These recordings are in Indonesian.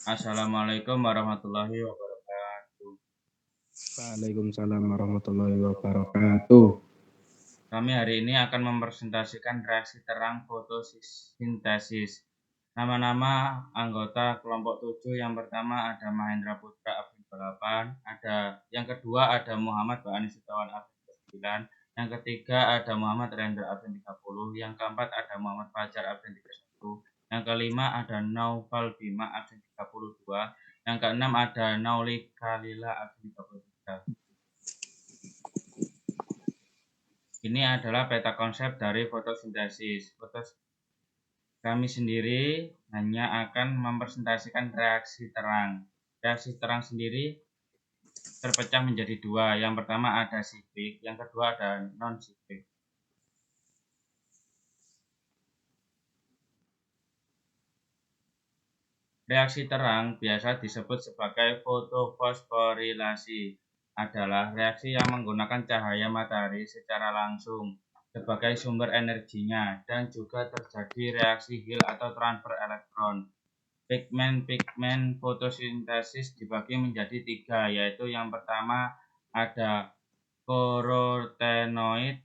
Assalamualaikum warahmatullahi wabarakatuh. Waalaikumsalam warahmatullahi wabarakatuh. Kami hari ini akan mempresentasikan reaksi terang fotosintesis. Nama-nama anggota kelompok 7 yang pertama ada Mahendra Putra Abdul 8, yang kedua ada Muhammad Ba'ani Sutawan Abdul 9, yang ketiga ada Muhammad Rendra Abdul 30, yang keempat ada Muhammad Fajar Abdul 31, yang kelima ada Naufal Bima Abdul 32, yang keenam ada Nauli Kalila Abdul 33. Ini adalah peta konsep dari fotosintesis. Kami sendiri hanya akan mempresentasikan reaksi terang. Reaksi terang sendiri terpecah menjadi dua. Yang pertama ada siklik, yang kedua ada non-siklik. Reaksi terang biasa disebut sebagai fotofosforilasi. Adalah reaksi yang menggunakan cahaya matahari secara langsung sebagai sumber energinya dan juga terjadi reaksi Hill atau transfer elektron. Pigmen fotosintesis dibagi menjadi tiga, yaitu yang pertama ada karotenoid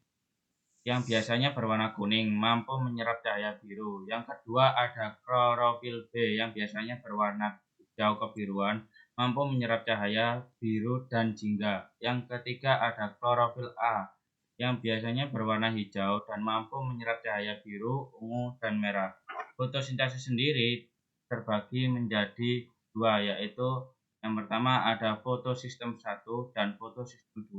yang biasanya berwarna kuning, mampu menyerap cahaya biru. Yang kedua ada klorofil B yang biasanya berwarna hijau kebiruan, mampu menyerap cahaya biru dan jingga. Yang ketiga ada klorofil A yang biasanya berwarna hijau dan mampu menyerap cahaya biru, ungu, dan merah. Fotosintesis sendiri terbagi menjadi dua, yaitu yang pertama ada fotosistem 1 dan fotosistem 2.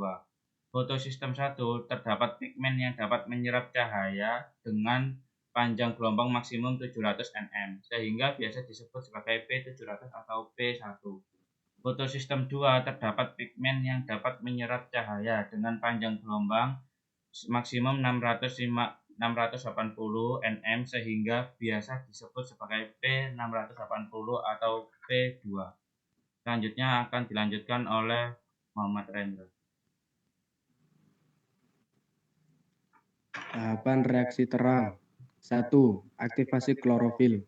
Fotosistem 1 terdapat pigmen yang dapat menyerap cahaya dengan panjang gelombang maksimum 700 nm, sehingga biasa disebut sebagai P700 atau P1. Fotosistem 2 terdapat pigmen yang dapat menyerap cahaya dengan panjang gelombang maksimum 680 nm, sehingga biasa disebut sebagai P680 atau P2. Selanjutnya akan dilanjutkan oleh Muhammad Rendra. Tahapan reaksi terang. 1. Aktivasi klorofil.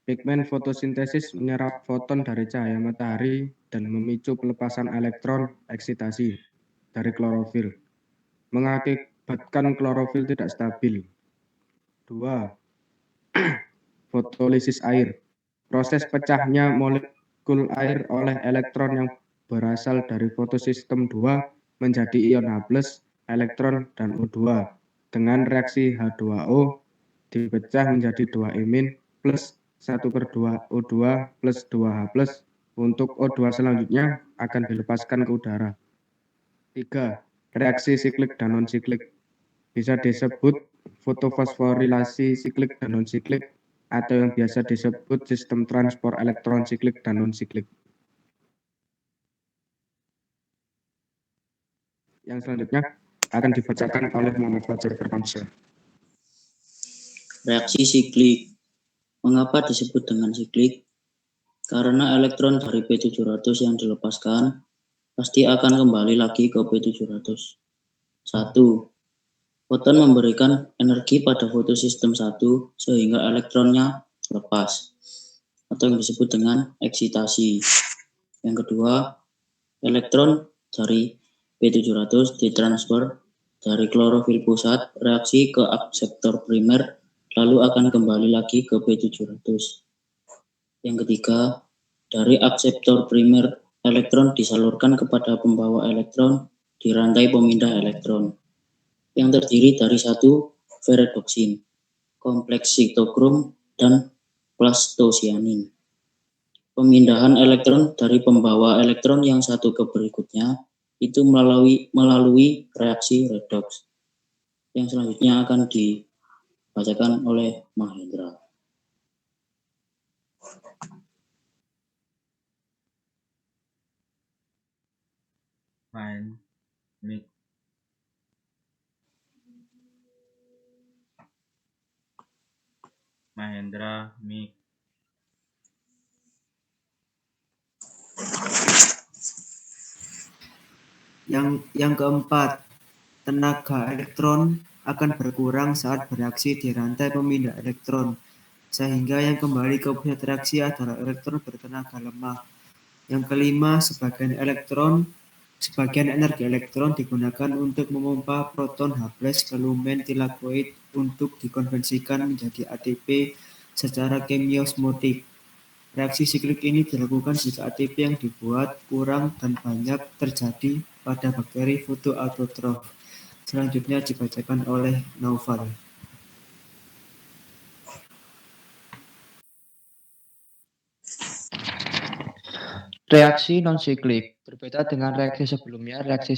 Pigmen fotosintesis menyerap foton dari cahaya matahari dan memicu pelepasan elektron eksitasi dari klorofil, mengakibatkan klorofil tidak stabil. 2. Fotolisis air. Proses pecahnya molekul air oleh elektron yang berasal dari fotosistem 2 menjadi ion H+, elektron, dan O2 dengan reaksi H2O dipecah menjadi 2 imin plus 1/2 O2 plus 2H+. Untuk O2 selanjutnya akan dilepaskan ke udara. 3. Reaksi siklik dan non-siklik. Bisa disebut fotofosforilasi siklik dan non-siklik, atau yang biasa disebut sistem transport elektron siklik dan non-siklik. Yang selanjutnya akan dibacakan oleh Muhammad Fajar Firmansyah. Reaksi siklik. Mengapa disebut dengan siklik? Karena elektron dari P700 yang dilepaskan pasti akan kembali lagi ke P700. 1. Foton memberikan energi pada fotosistem 1 sehingga elektronnya lepas, atau yang disebut dengan eksitasi. Yang kedua, elektron dari P700 ditransfer dari klorofil pusat reaksi ke akseptor primer lalu akan kembali lagi ke P700. Yang ketiga, dari akseptor primer elektron disalurkan kepada pembawa elektron di rantai pemindah elektron yang terdiri dari satu ferredoksin, kompleks sitokrom, dan plastosianin. Pemindahan elektron dari pembawa elektron yang satu ke berikutnya itu melalui reaksi redoks. Yang selanjutnya akan dibacakan oleh Mahendra. Mahendra Mik. Yang keempat, tenaga elektron akan berkurang saat bereaksi di rantai pemindah elektron, sehingga yang kembali ke pusat reaksi adalah elektron bertenaga lemah. Yang kelima, sebagian energi elektron digunakan untuk memompa proton H+ ke lumen tilakoid untuk dikonversikan menjadi ATP secara kemiosmotik. Reaksi siklik ini dilakukan jika ATP yang dibuat kurang dan banyak terjadi pada bakteri fotoautotrof. Selanjutnya dibacakan oleh Naufal. Reaksi non-siklik. Berbeda dengan reaksi sebelumnya, reaksi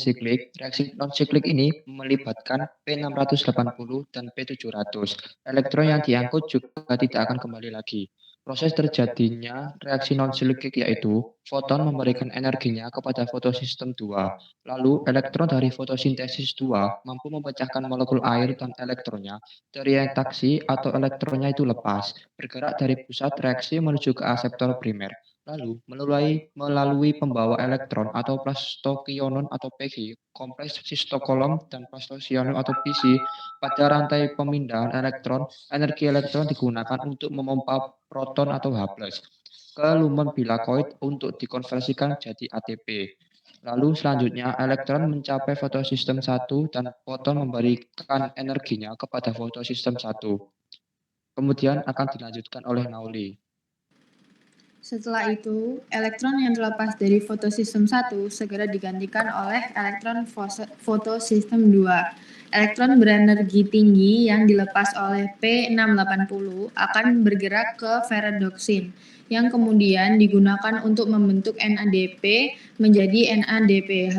non-siklik ini melibatkan P680 dan P700. Elektron yang diangkut juga tidak akan kembali lagi. Proses terjadinya reaksi non-siklik yaitu foton memberikan energinya kepada fotosistem 2. Lalu elektron dari fotosintesis 2 mampu memecahkan molekul air dan elektronnya dari reaksi atau elektronnya itu lepas, bergerak dari pusat reaksi menuju ke aseptor primer. Lalu, melalui pembawa elektron atau plasstokionon atau Pg, kompleks sistokolom dan plasstosionon atau PC, pada rantai pemindahan elektron, energi elektron digunakan untuk memompa proton atau H+ ke lumen bilakoid untuk dikonversikan jadi ATP. Lalu selanjutnya elektron mencapai fotosistem 1 dan foton memberikan energinya kepada fotosistem 1. Kemudian akan dilanjutkan oleh Nauli. Setelah itu, elektron yang terlepas dari fotosistem 1 segera digantikan oleh elektron fotosistem 2. Elektron berenergi tinggi yang dilepas oleh P680 akan bergerak ke ferredoksin, yang kemudian digunakan untuk membentuk NADP menjadi NADPH.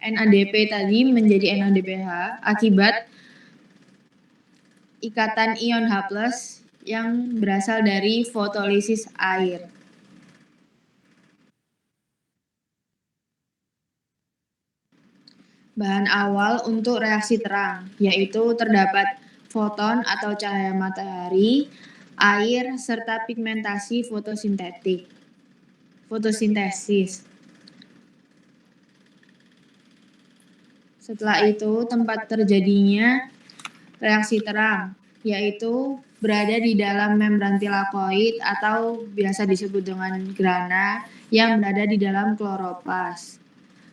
NADP tadi menjadi NADPH akibat ikatan ion H+ yang berasal dari fotolisis air. Bahan awal untuk reaksi terang, yaitu terdapat foton atau cahaya matahari, air, serta pigmentasi fotosintesis. Setelah itu, tempat terjadinya reaksi terang, yaitu berada di dalam membran tilakoid atau biasa disebut dengan grana yang berada di dalam kloroplas.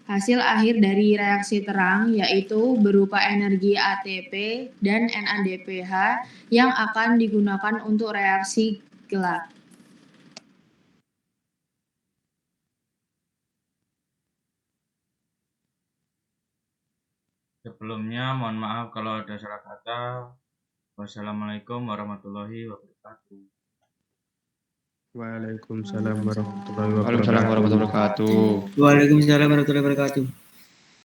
Hasil akhir dari reaksi terang yaitu berupa energi ATP dan NADPH yang akan digunakan untuk reaksi gelap. Sebelumnya, mohon maaf kalau ada salah kata. Wassalamualaikum warahmatullahi wabarakatuh. Waalaikumsalam warahmatullahi Waalaikumsalam warahmatullahi wabarakatuh. Waalaikumsalam warahmatullahi wabarakatuh.